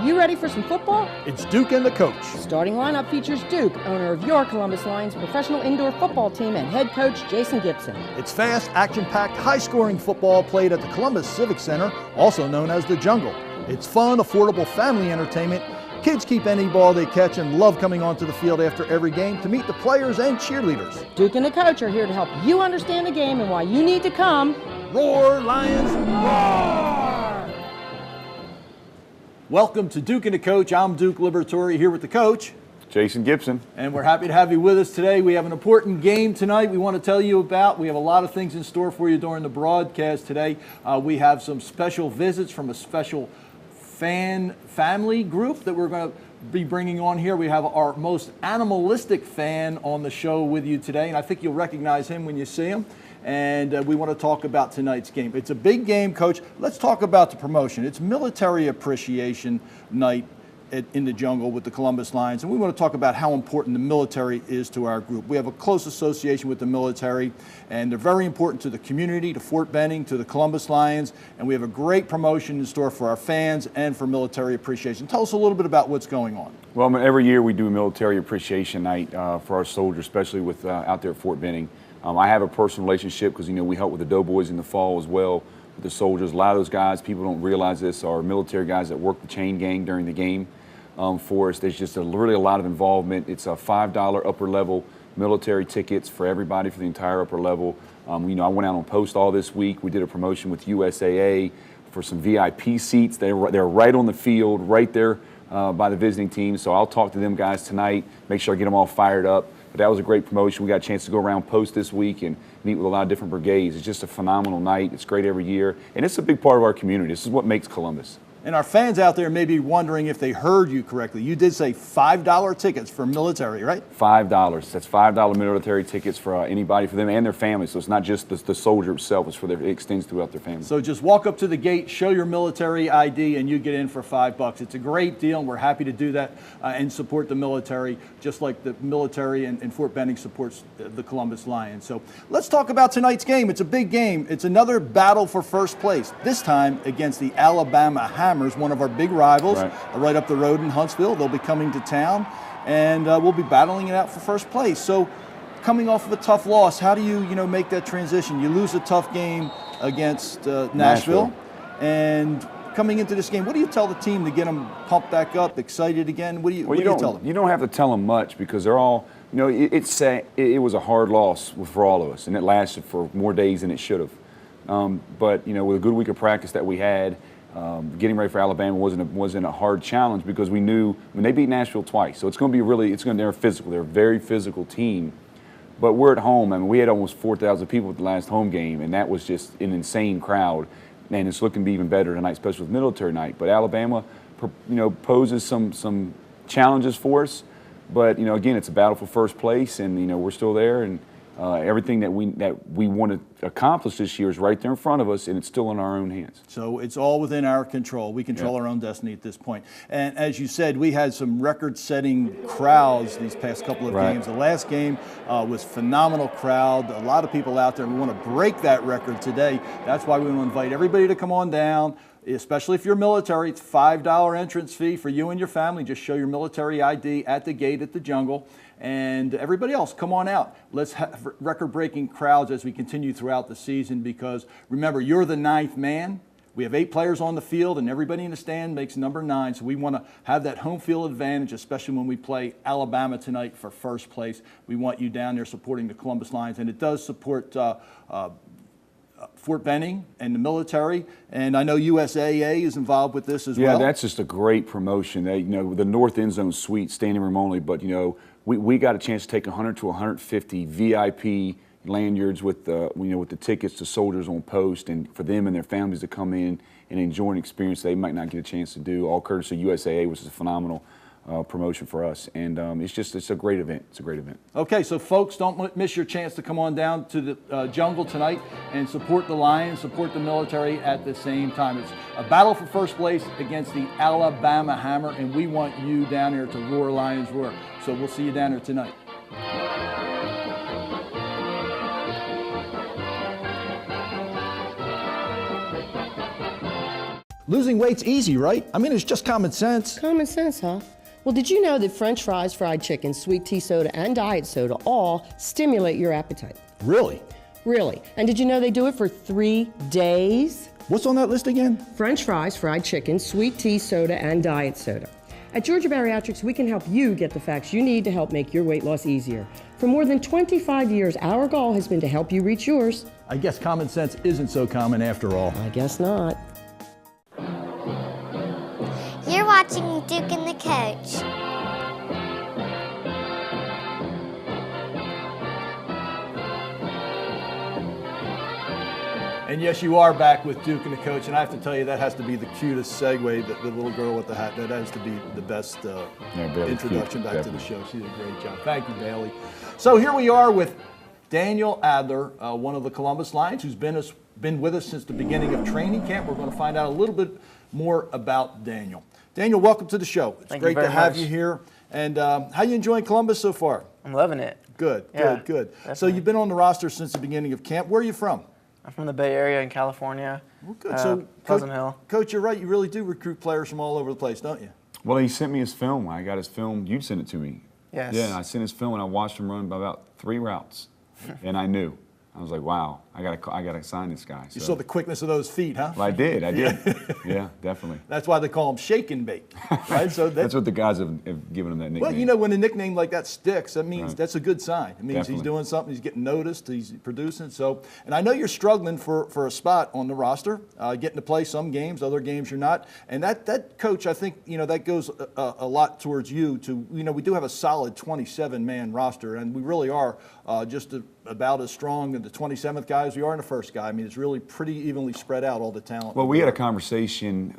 you ready for some football? It's Duke and the coach. Starting lineup features Duke, owner of your Columbus Lions professional indoor football team, and head coach Jason Gibson. It's fast, action-packed, high-scoring football played at the Columbus Civic Center, also known as the Jungle. It's fun, affordable family entertainment. Kids keep any ball they catch and love coming onto the field after every game to meet the players and cheerleaders. Duke and the coach are here to help you understand the game and why you need to come. Roar, Lions, roar! Welcome to Duke and the Coach. I'm Duke Liberatore here with the coach, Jason Gibson. And we're happy to have you with us today. We have an important game tonight we want to tell you about. We have a lot of things in store for you during the broadcast today. We have some special visits from a special family group that we're going to be bringing on here. We have our most animalistic fan on the show with you today, and I think you'll recognize him when you see him. And we want to talk about tonight's game. It's a big game, Coach. Let's talk about the promotion. It's Military Appreciation Night in the Jungle with the Columbus Lions, and we want to talk about how important the military is to our group. We have a close association with the military, and they're very important to the community, to Fort Benning, to the Columbus Lions, and we have a great promotion in store for our fans and for Military Appreciation. Tell us a little bit about what's going on. Well, every year we do a Military Appreciation Night for our soldiers, especially with out there at Fort Benning. I have a personal relationship because, we help with the Doughboys in the fall as well with the soldiers. A lot of those guys, people don't realize this, are military guys that work the chain gang during the game. For us, there's just really a lot of involvement. It's a $5 upper level military tickets for everybody for the entire upper level. I went out on post all this week. We did a promotion with USAA for some VIP seats. They're right on the field, right there by the visiting team. So I'll talk to them guys tonight, make sure I get them all fired up. But that was a great promotion. We got a chance to go around post this week and meet with a lot of different brigades. It's just a phenomenal night. It's great every year, and it's a big part of our community. This is what makes Columbus. And our fans out there may be wondering if they heard you correctly. You did say $5 tickets for military, right? $5. That's $5 military tickets for anybody, for them and their families. So it's not just the soldier himself, it's it extends throughout their family. So just walk up to the gate, show your military ID, and you get in for $5. It's a great deal, and we're happy to do that and support the military, just like the military in Fort Benning supports the Columbus Lions. So let's talk about tonight's game. It's a big game. It's another battle for first place, this time against the Alabama Hammers, one of our big rivals, right up the road in Huntsville. They'll be coming to town, and we'll be battling it out for first place. So coming off of a tough loss, how do you make that transition? You lose a tough game against Nashville, and coming into this game, what do you tell the team to get them pumped back up, excited again? What do you tell them? You don't have to tell them much because they're all, it was a hard loss for all of us, and it lasted for more days than it should have. But with a good week of practice that we had, getting ready for Alabama wasn't a hard challenge because we knew when they beat Nashville twice, so they're physical. They're a very physical team, but we're at home. We had almost 4,000 people at the last home game, and that was just an insane crowd. And it's looking to be even better tonight, especially with military night. But Alabama, poses some challenges for us. But again, it's a battle for first place, and we're still there, and everything that we want to accomplish this year is right there in front of us, and it's still in our own hands. So it's all within our control. We control our own destiny at this point. And as you said, we had some record-setting crowds these past couple of games. The last game was phenomenal crowd. A lot of people out there. We want to break that record today. That's why we want to invite everybody to come on down. Especially if you're military, it's $5 entrance fee for you and your family. Just show your military ID at the gate at the Jungle. And everybody else, come on out. Let's have record-breaking crowds as we continue throughout the season because, remember, you're the 9th man. We have 8 players on the field, and everybody in the stand makes number 9. So we want to have that home field advantage, especially when we play Alabama tonight for first place. We want you down there supporting the Columbus Lions, and it does support Fort Benning and the military, and I know USAA is involved with this as well. Yeah, that's just a great promotion. The North End Zone Suite, standing room only, but we got a chance to take 100 to 150 VIP lanyards with the tickets to soldiers on post, and for them and their families to come in and enjoy an experience they might not get a chance to do, all courtesy of USAA, which is a phenomenal promotion for us, and it's a great event. It's a great event. Okay, so folks, don't miss your chance to come on down to the Jungle tonight and support the Lions, support the military at the same time. It's a battle for first place against the Alabama Hammer, and we want you down here to roar, Lions, roar. So we'll see you down here tonight. Losing weight's easy, right? I mean, it's just common sense. Common sense, huh? Well, did you know that French fries, fried chicken, sweet tea soda, and diet soda all stimulate your appetite? Really? Really. And did you know they do it for 3 days? What's on that list again? French fries, fried chicken, sweet tea soda, and diet soda. At Georgia Bariatrics, we can help you get the facts you need to help make your weight loss easier. For more than 25 years, our goal has been to help you reach yours. I guess common sense isn't so common after all. I guess not. You're watching Duke and the Coach. And yes, you are back with Duke and the Coach, and I have to tell you, that has to be the cutest segue, the little girl with the hat. That has to be the best introduction back to the show. She did a great job. Thank you, Bailey. So here we are with Daniel Adler, one of the Columbus Lions, who's been with us since the beginning of training camp. We're going to find out a little bit more about Daniel. Daniel, welcome to the show. It's great to have you here. And how you enjoying Columbus so far? I'm loving it. Good, Yeah, good. definitely. So you've been on the roster since the beginning of camp. Where are you from? I'm from the Bay Area in California. Well, good. So, Pleasant Hill. Coach, you're right. You really do recruit players from all over the place, don't you? Well, he sent me his film. I got his film. You sent it to me. Yes. Yeah, I sent his film, and I watched him run by about 3 routes, and I knew. I was like, wow, I gotta sign this guy. You saw the quickness of those feet, huh? Well, I did. Yeah, definitely. That's why they call him shake and bake, right? So That's what the guys have given him that nickname. well, you know, when a nickname like that sticks, that means Right. that's a good sign. It means he's Definitely. doing something, he's getting noticed, he's producing. So, and I know you're struggling for a spot on the roster, getting to play some games, other games you're not. And that coach, I think, you know, that goes a lot towards you to, you know, we do have a solid 27-man roster, and we really are just about as strong in the 27th guy as we are in the first guy. I mean, it's really pretty evenly spread out, all the talent. Well, we had a conversation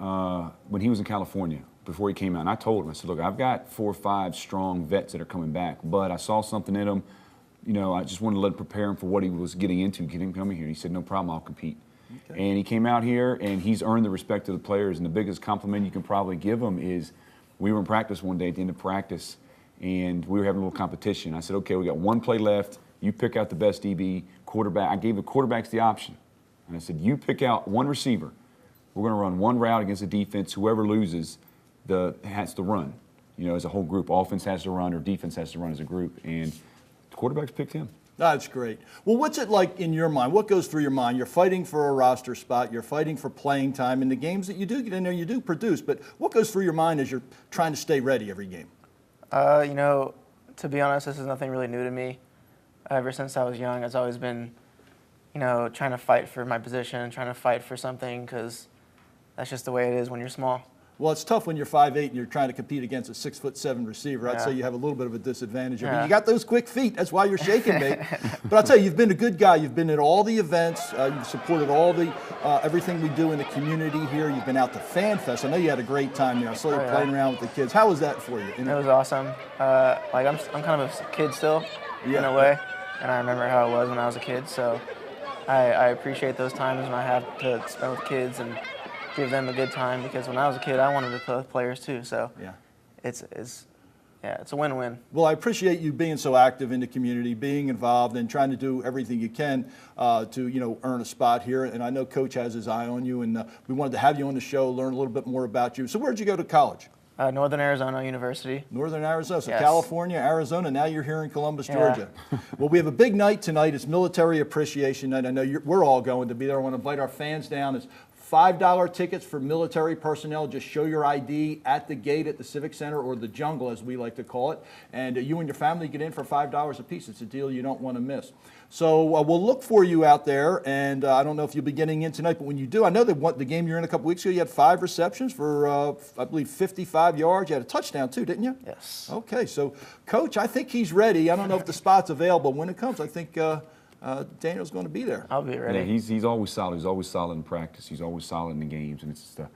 when he was in California before he came out, and I told him, I said, look, I've got 4 or 5 strong vets that are coming back, but I saw something in him. You know, I just wanted to let him prepare him for what he was getting into, get him coming here. He said, no problem, I'll compete. Okay. And he came out here, and he's earned the respect of the players, and the biggest compliment you can probably give him is we were in practice one day at the end of practice, and we were having a little competition. I said, okay, we got 1 play left. You pick out the best DB, quarterback. I gave the quarterbacks the option. And I said, you pick out 1 receiver. We're going to run 1 route against the defense. Whoever loses has to run. You know, as a whole group. Offense has to run or defense has to run as a group. And the quarterbacks picked him. That's great. Well, what's it like in your mind? What goes through your mind? You're fighting for a roster spot. You're fighting for playing time. In the games that you do get in there, you do produce. But what goes through your mind as you're trying to stay ready every game? You know, to be honest, this is nothing really new to me. Ever since I was young, it's always been, you know, trying to fight for my position, trying to fight for something, because that's just the way it is when you're small. Well, it's tough when you're 5'8" and you're trying to compete against a 6'7" receiver. I'd Yeah. say you have a little bit of a disadvantage. Yeah. But you got those quick feet. That's why you're shaking, mate. But I'll tell you, you've been a good guy. You've been at all the events. You've supported all the everything we do in the community here. You've been out to Fan Fest. I know you had a great time there. I saw you yeah. playing around with the kids. How was that for you? It was awesome. Like I'm kind of a kid still, in a way, and I remember how it was when I was a kid. So I appreciate those times when I have to spend with kids and give them a good time, because when I was a kid, I wanted to play with players too. So Yeah. it's a win-win. Well, I appreciate you being so active in the community, being involved, and trying to do everything you can to, you know, earn a spot here. And I know Coach has his eye on you, and we wanted to have you on the show, learn a little bit more about you. So where'd you go to college? Northern Arizona University. Northern Arizona, so Yes. California, Arizona, now you're here in Columbus, Yeah. Georgia. Well, we have a big night tonight. It's Military Appreciation Night. I know we're all going to be there. I want to invite our fans down. It's $5 tickets for military personnel. Just show your ID at the gate at the Civic Center, or the Jungle, as we like to call it. And you and your family get in for $5 a piece. It's a deal you don't want to miss. So we'll look for you out there, and I don't know if you'll be getting in tonight, but when you do, I know that the game you're in a couple weeks ago, you had 5 receptions for, I believe, 55 yards. You had a touchdown, too, didn't you? Yes. Okay, so, Coach, I think he's ready. I don't know if the spot's available. When it comes, I think Daniel's going to be there. I'll be ready. Yeah, he's always solid. He's always solid in practice. He's always solid in the games, and it's just,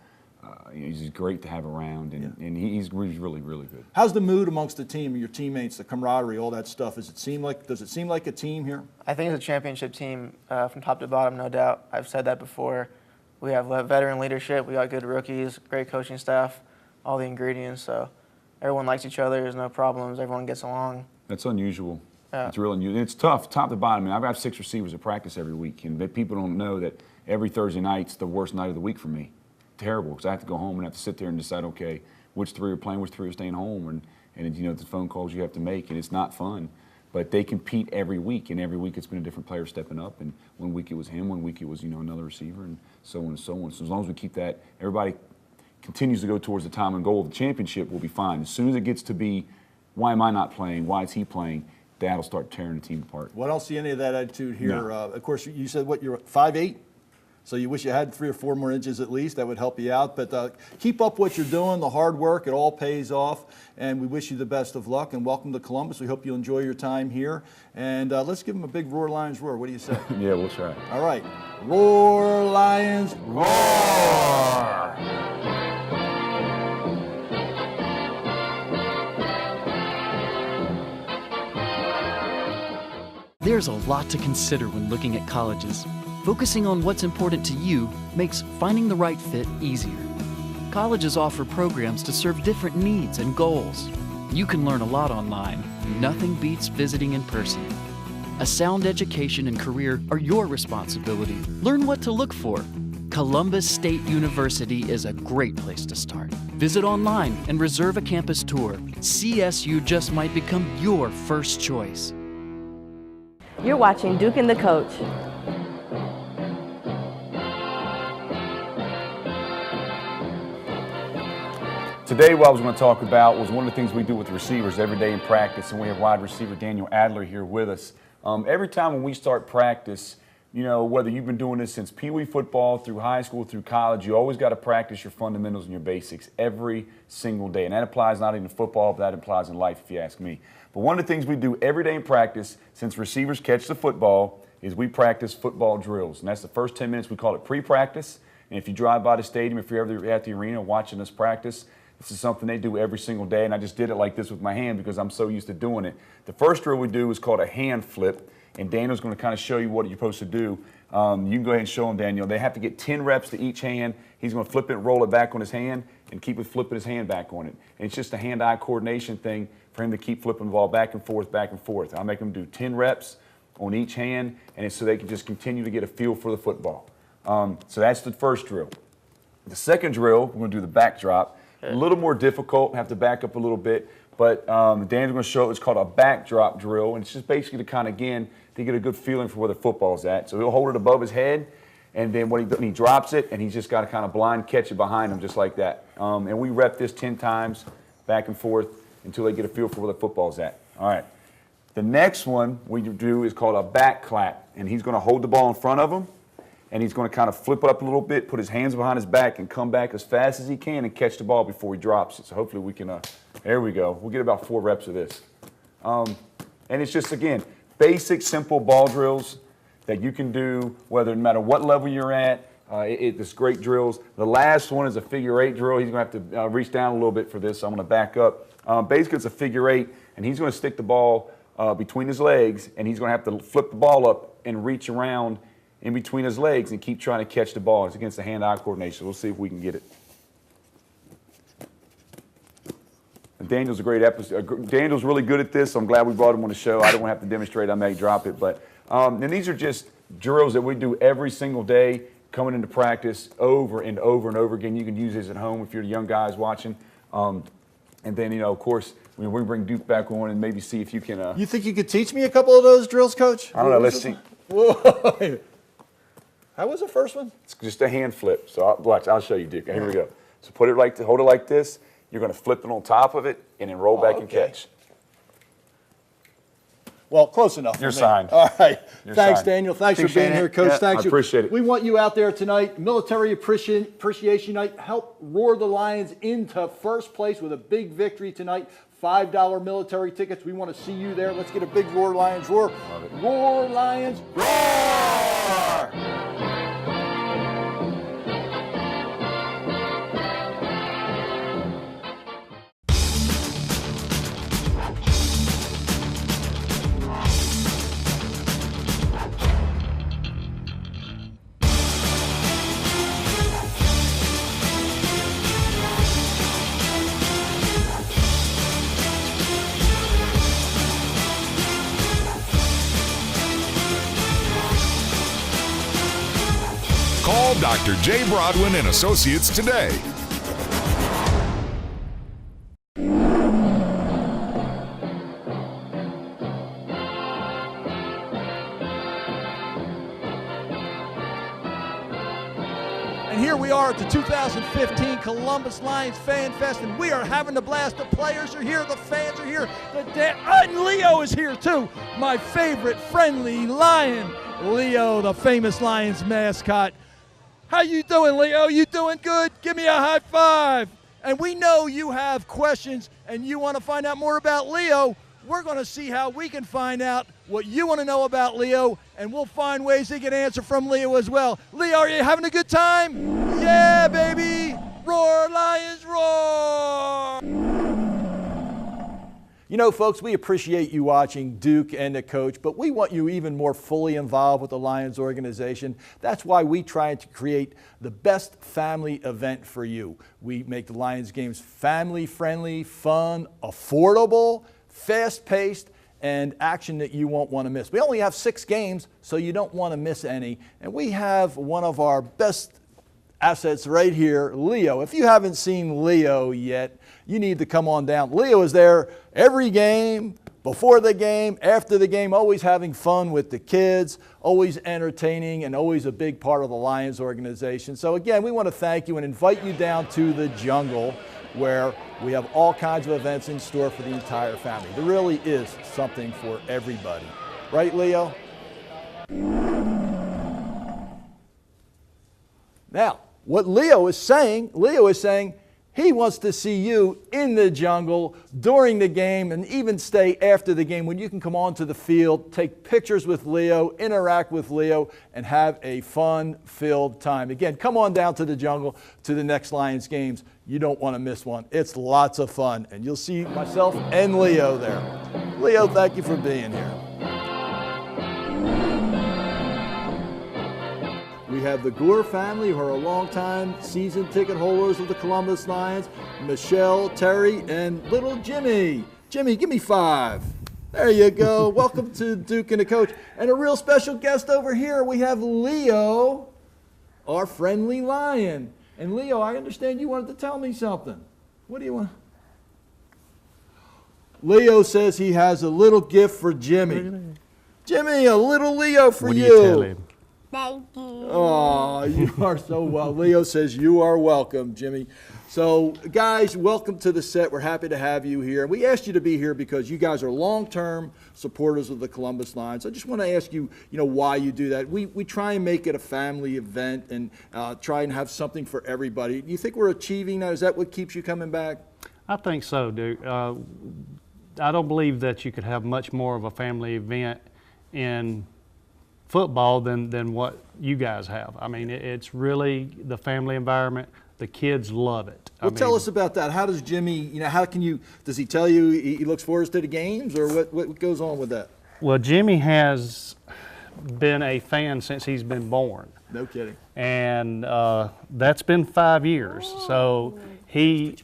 he's great to have around, and he's really, really good. How's the mood amongst the team, your teammates, the camaraderie, all that stuff? Does it seem like a team here? I think it's a championship team from top to bottom, no doubt. I've said that before. We have veteran leadership. We got good rookies, great coaching staff, all the ingredients. So everyone likes each other. There's no problems. Everyone gets along. That's unusual. Yeah. It's real unusual. It's tough, top to bottom. I mean, I've got 6 receivers at practice every week, and people don't know that every Thursday night's the worst night of the week for me. terrible because I have to go home and have to sit there and decide, okay, which 3 are playing, which 3 are staying home, and you know, the phone calls you have to make, and it's not fun. But they compete every week, and every week it's been a different player stepping up. And one week it was him, one week it was, you know, another receiver, and so on and so on. So as long as we keep that, everybody continues to go towards the time and goal of the championship, we'll be fine. As soon as it gets to be, why am I not playing? Why is he playing? That'll start tearing the team apart. Well, I don't see any of that attitude here. No. Of course, you said what, you're 5'8"? So you wish you had 3 or 4 more inches at least. That would help you out. But keep up what you're doing, the hard work. It all pays off. And we wish you the best of luck. And welcome to Columbus. We hope you enjoy your time here. And let's give them a big Roar Lions roar. What do you say? Yeah, we'll try. All right. Roar Lions roar! There's a lot to consider when looking at colleges. Focusing on what's important to you makes finding the right fit easier. Colleges offer programs to serve different needs and goals. You can learn a lot online. Nothing beats visiting in person. A sound education and career are your responsibility. Learn what to look for. Columbus State University is a great place to start. Visit online and reserve a campus tour. CSU just might become your first choice. You're watching Duke and the Coach. Today, what I was going to talk about was one of the things we do with receivers every day in practice, and we have wide receiver Daniel Adler here with us. Every time when we start practice, you know, whether you've been doing this since Pee Wee football, through high school, through college, you always got to practice your fundamentals and your basics every single day. And that applies not even to football, but that applies in life, if you ask me. But one of the things we do every day in practice, since receivers catch the football, is we practice football drills. And that's the first 10 minutes. We call it pre-practice. And if you drive by the stadium, if you're ever at the arena watching us practice, this is something they do every single day, and I just did it like this with my hand because I'm so used to doing it. The first drill we do is called a hand flip, and Daniel's going to kind of show you what you're supposed to do. You can go ahead and show him, Daniel. They have to get 10 reps to each hand. He's going to flip it, roll it back on his hand, and keep flipping his hand back on it. And it's just a hand-eye coordination thing for him to keep flipping the ball back and forth, back and forth. I'll make him do 10 reps on each hand, and it's so they can just continue to get a feel for the football. So that's the first drill. The second drill, we're going to do the backdrop. A little more difficult, have to back up a little bit, but Dan's going to show it's called a backdrop drill, and it's just basically to kind of, again, to get a good feeling for where the football's at. So he'll hold it above his head, and then when he drops it, and he's just got to kind of blind catch it behind him just like that. And we rep this 10 times back and forth until they get a feel for where the football's at. All right. The next one we do is called a back clap, and he's going to hold the ball in front of him, and he's going to kind of flip it up a little bit, put his hands behind his back, and come back as fast as he can and catch the ball before he drops it. So hopefully we can, there we go. We'll get about 4 reps of this. And it's just, again, basic, simple ball drills that you can do no matter what level you're at. It's great drills. The last one is a figure 8 drill. He's going to have to reach down a little bit for this, so I'm going to back up. Basically, it's a figure 8, and he's going to stick the ball between his legs, and he's going to have to flip the ball up and reach around in between his legs and keep trying to catch the ball. It's against the hand-eye coordination. We'll see if we can get it. And Daniel's a great episode. Daniel's really good at this, so I'm glad we brought him on the show. I don't have to demonstrate. I may drop it. But and these are just drills that we do every single day, coming into practice over and over and over again. You can use this at home if you're the young guys watching. And then, you know, of course, we bring Duke back on and maybe see if you can. You think you could teach me a couple of those drills, Coach? I don't know. Let's see. Whoa. How was the first one? It's just a hand flip. So watch, I'll show you, Duke. Here we go. So hold it like this. You're going to flip it on top of it and then roll back and catch. Well, close enough. You're signed. All right. You're Thanks, signed. Daniel. Thanks for Appreciate being it. here, Coach. Yeah, Thanks. I appreciate it. We want you out there tonight. Military Appreciation Night. Help roar the Lions into first place with a big victory tonight. $5 military tickets. We want to see you there. Let's get a big Roar Lions roar. Roar Lions roar! Dr. J. Broadwin and Associates today. And here we are at the 2015 Columbus Lions Fan Fest, and we are having a blast. The players are here, the fans are here, and Leo is here too, my favorite friendly lion. Leo, the famous Lions mascot. How you doing, Leo? You doing good? Give me a high five. And we know you have questions and you want to find out more about Leo. We're going to see how we can find out what you want to know about Leo, and we'll find ways to get an answer from Leo as well. Leo, are you having a good time? Yeah, baby! Roar, Lions, roar! You know, folks, we appreciate you watching Duke and the Coach, but we want you even more fully involved with the Lions organization. That's why we try to create the best family event for you. We make the Lions games family-friendly, fun, affordable, fast-paced, and action that you won't want to miss. We only have 6 games, so you don't want to miss any. And we have one of our best assets right here, Leo. If you haven't seen Leo yet, you need to come on down. Leo is there every game, before the game, after the game, always having fun with the kids, always entertaining, and always a big part of the Lions organization. So again, we want to thank you and invite you down to the jungle, where we have all kinds of events in store for the entire family. There really is something for everybody. Right, Leo? Now, what Leo is saying he wants to see you in the jungle during the game and even stay after the game when you can come onto the field, take pictures with Leo, interact with Leo, and have a fun-filled time. Again, come on down to the jungle to the next Lions games. You don't want to miss one. It's lots of fun, and you'll see myself and Leo there. Leo, thank you for being here. We have the Gore family, who are a longtime season ticket holders of the Columbus Lions. Michelle, Terry, and little Jimmy. Jimmy, give me 5. There you go. Welcome to Duke and the Coach. And a real special guest over here, we have Leo, our friendly lion. And Leo, I understand you wanted to tell me something. What do you want? Leo says he has a little gift for Jimmy. Jimmy, a little Leo for you. What do you tell him? Thank you. Oh, you are so well. Leo says you are welcome, Jimmy. So, guys, welcome to the set. We're happy to have you here. We asked you to be here because you guys are long-term supporters of the Columbus Lions. I just want to ask you, why you do that. We try and make it a family event and try and have something for everybody. Do you think we're achieving that? Is that what keeps you coming back? I think so, Duke. I don't believe that you could have much more of a family event in football than what you guys have. I mean, it's really the family environment. The kids love it. Well, tell us about that. How does Jimmy, does he tell you he looks forward to the games, or what goes on with that? Well, Jimmy has been a fan since he's been born. No kidding. And that's been 5 years. So he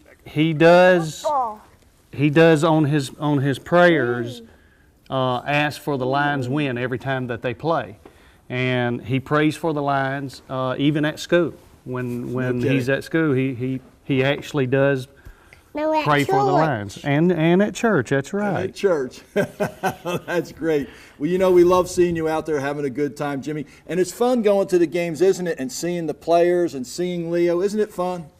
does on his prayers ask for the Lions win every time that they play. And he prays for the Lions even at school. When he's at school, he actually does pray for the Lions. And at church, that's right. At church. That's great. Well, we love seeing you out there having a good time, Jimmy. And it's fun going to the games, isn't it? And seeing the players and seeing Leo. Isn't it fun?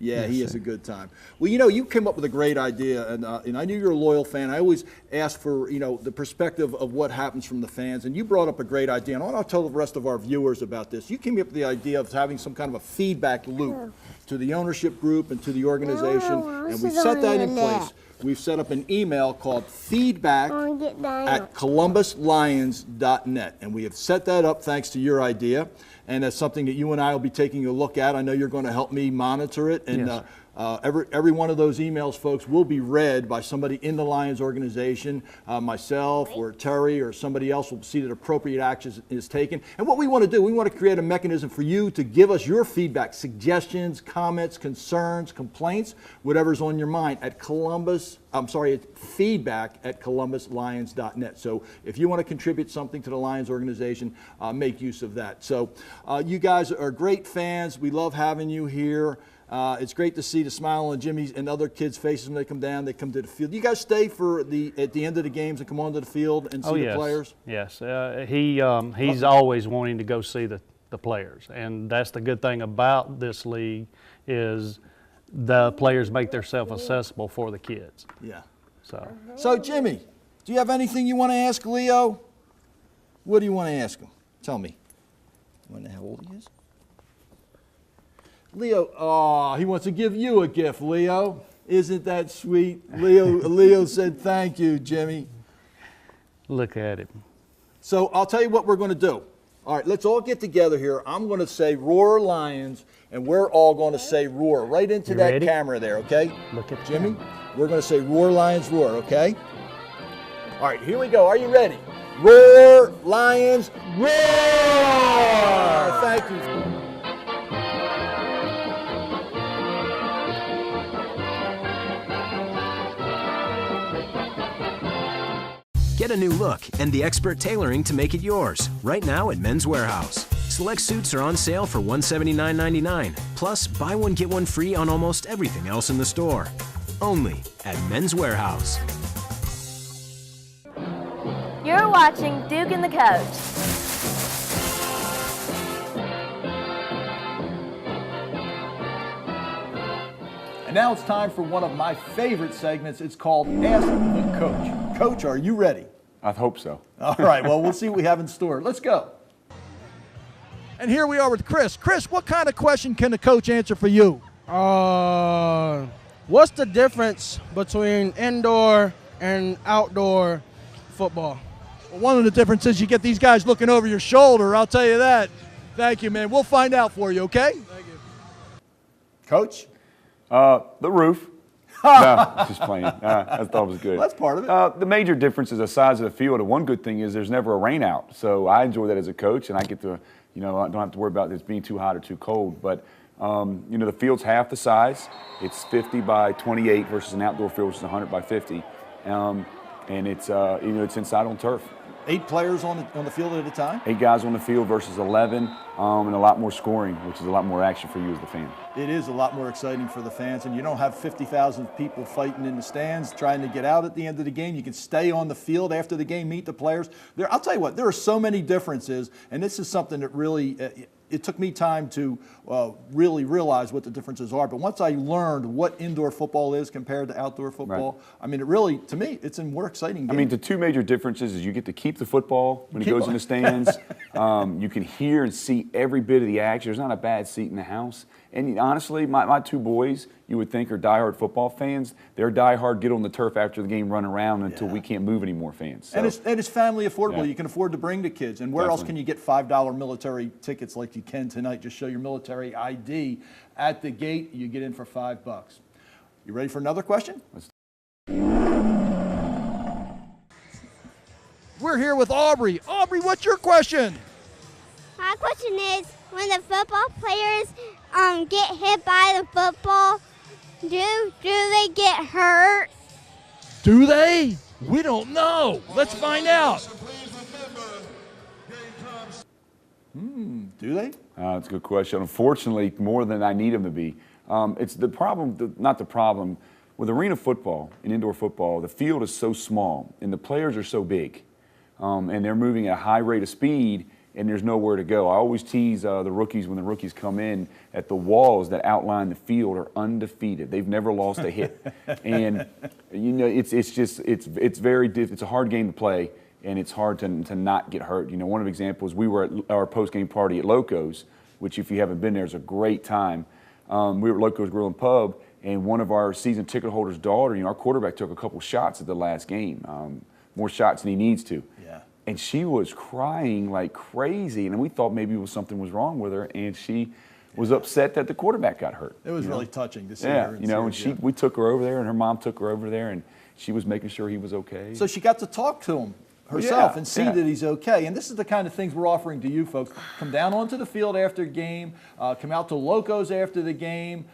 Yeah, he has a good time. Well, you came up with a great idea, and I knew you're a loyal fan. I always ask for, the perspective of what happens from the fans, and you brought up a great idea, and I want to tell the rest of our viewers about this. You came up with the idea of having some kind of a feedback loop to the ownership group and to the organization, and we've set that in place. We've set up an email called feedback@columbuslions.net, and we have set that up thanks to your idea. And that's something that you and I will be taking a look at. I know you're going to help me monitor it. And yes. Every one of those emails, folks, will be read by somebody in the Lions organization, myself or Terry or somebody else will see that appropriate action is taken. And what we want to do, we want to create a mechanism for you to give us your feedback, suggestions, comments, concerns, complaints, whatever's on your mind at feedback@columbuslions.net. So if you want to contribute something to the Lions organization, make use of that. So you guys are great fans. We love having you here. It's great to see the smile on Jimmy's and other kids' faces when they come down. They come to the field. You guys stay for at the end of the games and come onto the field and see the players? Yes. He's always wanting to go see the players, and that's the good thing about this league is the players make themselves accessible for the kids. Yeah. So Jimmy, do you have anything you want to ask Leo? What do you want to ask him? Tell me. You want to know how old he is? Leo, he wants to give you a gift, Leo. Isn't that sweet? Leo said thank you, Jimmy. Look at him. So I'll tell you what we're going to do. All right, let's all get together here. I'm going to say Roar Lions, and we're all going to say Roar right into that ready? camera there, okay? Look at Jimmy. We're going to say Roar Lions, Roar, okay? All right, here we go. Are you ready? Roar Lions, Roar! Thank you. Get a new look and the expert tailoring to make it yours right now at Men's Warehouse. Select suits are on sale for $179.99. Plus, buy one, get one free on almost everything else in the store. Only at Men's Warehouse. You're watching Duke and the Coach. And now it's time for one of my favorite segments. It's called Ask the Coach. Coach, are you ready? I hope so. All right, well, we'll see what we have in store. Let's go. And here we are with Chris. Chris, what kind of question can the coach answer for you? What's the difference between indoor and outdoor football? Well, one of the differences, you get these guys looking over your shoulder, I'll tell you that. Thank you, man. We'll find out for you, okay? Thank you. Coach? The roof. No, just playing. I thought it was good. Well, that's part of it. The major difference is the size of the field. And one good thing is there's never a rain out. So I enjoy that as a coach, and I get to, I don't have to worry about this being too hot or too cold. But, the field's half the size. It's 50 by 28 versus an outdoor field, which is 100 by 50. And it's, it's inside on turf. 8 players on the field at a time? 8 guys on the field versus 11, and a lot more scoring, which is a lot more action for you as the fan. It is a lot more exciting for the fans, and you don't have 50,000 people fighting in the stands trying to get out at the end of the game. You can stay on the field after the game, meet the players. I'll tell you what, there are so many differences, and this is something that really it took me time to really realize what the differences are. But once I learned what indoor football is compared to outdoor football, right. I mean, it really, to me, it's a more exciting game. I mean, the two major differences is you get to keep the football when it goes in the stands. You can hear and see every bit of the action. There's not a bad seat in the house. And honestly, my 2 boys, you would think are diehard football fans. They're diehard get on the turf after the game, run around until we can't move anymore fans. So, and it's family affordable. Yeah. You can afford to bring the kids. And where else can you get $5 military tickets like you can tonight? Just show your military ID at the gate. You get in for $5. You ready for another question? We're here with Aubrey. Aubrey, what's your question? My question is, when the football players get hit by the football, do they get hurt? Do they? We don't know. Let's find out. Do they? That's a good question. Unfortunately, more than I need them to be. It's the problem, not the problem. With arena football and indoor football, the field is so small and the players are so big. And they're moving at a high rate of speed, and there's nowhere to go. I always tease the rookies when the rookies come in that the walls that outline the field are undefeated. They've never lost a hit, and it's a hard game to play, and it's hard to not get hurt. One of the examples, we were at our post-game party at Loco's, which if you haven't been there is a great time. We were at Loco's Grill and Pub, and one of our season ticket holders' daughter, our quarterback took a couple shots at the last game, more shots than he needs to. Yeah. And she was crying like crazy, and we thought maybe something was wrong with her, and she was upset that the quarterback got hurt. It was really touching to see Yeah, her. you know, and we took her over there, and her mom took her over there, and she was making sure he was okay. So she got to talk to him herself and see yeah. that he's okay. And this is the kind of things we're offering to you folks. Come down onto the field after the game. Come out to Locos after the game.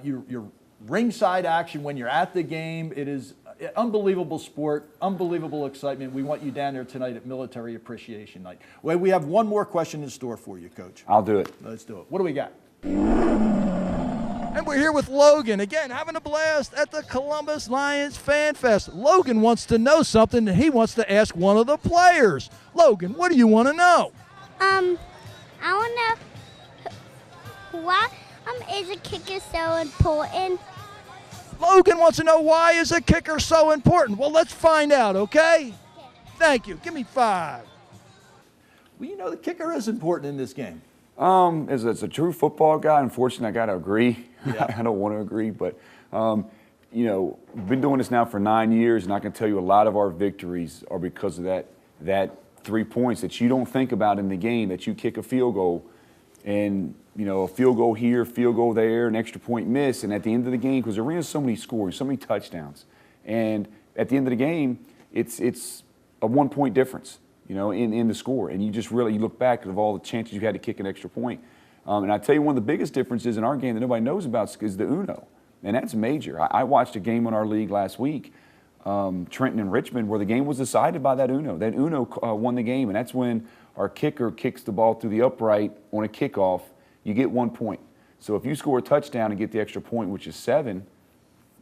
Your ringside action when you're at the game. It is unbelievable sport, unbelievable excitement. We want you down there tonight at Military Appreciation Night. Well, we have one more question in store for you, Coach. I'll do it. Let's do it. What do we got? And we're here with Logan, again, having a blast at the Columbus Lions Fan Fest. Logan wants to know something, and he wants to ask one of the players. Logan, what do you want to know? I want to know why is a kicker so important? Logan wants to know, why is a kicker so important? Well, let's find out, okay? Thank you. Give me 5. Well, you know, the kicker is important in this game. As a true football guy, unfortunately, I got to agree. Yeah. I don't want to agree, but, you know, we've been doing this now for 9 years, and I can tell you a lot of our victories are because of that 3 points that you don't think about in the game, that you kick a field goal, and, you know, a field goal here, field goal there, an extra point miss, and at the end of the game, because Arena's so many scores, so many touchdowns, and at the end of the game, it's a 1 point difference, you know, in the score, and you just really, you look back of all the chances you had to kick an extra point. And I tell you, one of the biggest differences in our game that nobody knows about is the Uno, and that's major. I watched a game in our league last week, Trenton and Richmond, where the game was decided by that Uno. That Uno won the game, and that's when our kicker kicks the ball through the upright on a kickoff. You get 1 point. So if you score a touchdown and get the extra point, which is 7,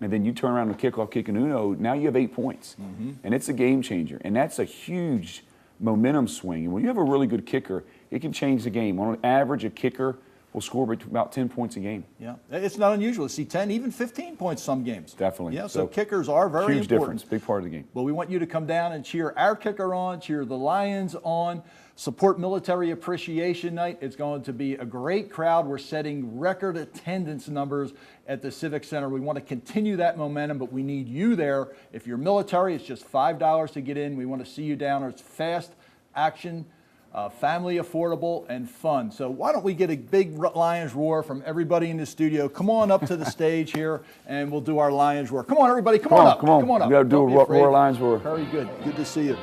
and then you turn around and kickoff, kick an Uno, now you have 8 points. Mm-hmm. And it's a game changer, and that's a huge momentum swing. And when you have a really good kicker, it can change the game. On average, a kicker will score about 10 points a game. Yeah, it's not unusual to see 10, even 15 points some games. Definitely. Yeah, so kickers are very huge important. Difference, big part of the game. Well, we want you to come down and cheer our kicker on, cheer the Lions on, support Military Appreciation Night. It's going to be a great crowd. We're setting record attendance numbers at the Civic Center. We want to continue that momentum, but we need you there. If you're military, it's just $5 to get in. We want to see you down there. It's fast action, family affordable, and fun. So why don't we get a big Lions roar from everybody in the studio? Come on up to the stage here, and we'll do our Lions roar. Come on, everybody. Come on up. Come on up. We got to do a roar, Lions roar. Very good. Good to see you.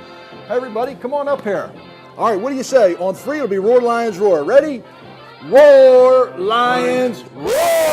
Hey, everybody, come on up here. All right, what do you say? On 3, it'll be roar, Lions roar. Ready? Roar, Lions roar!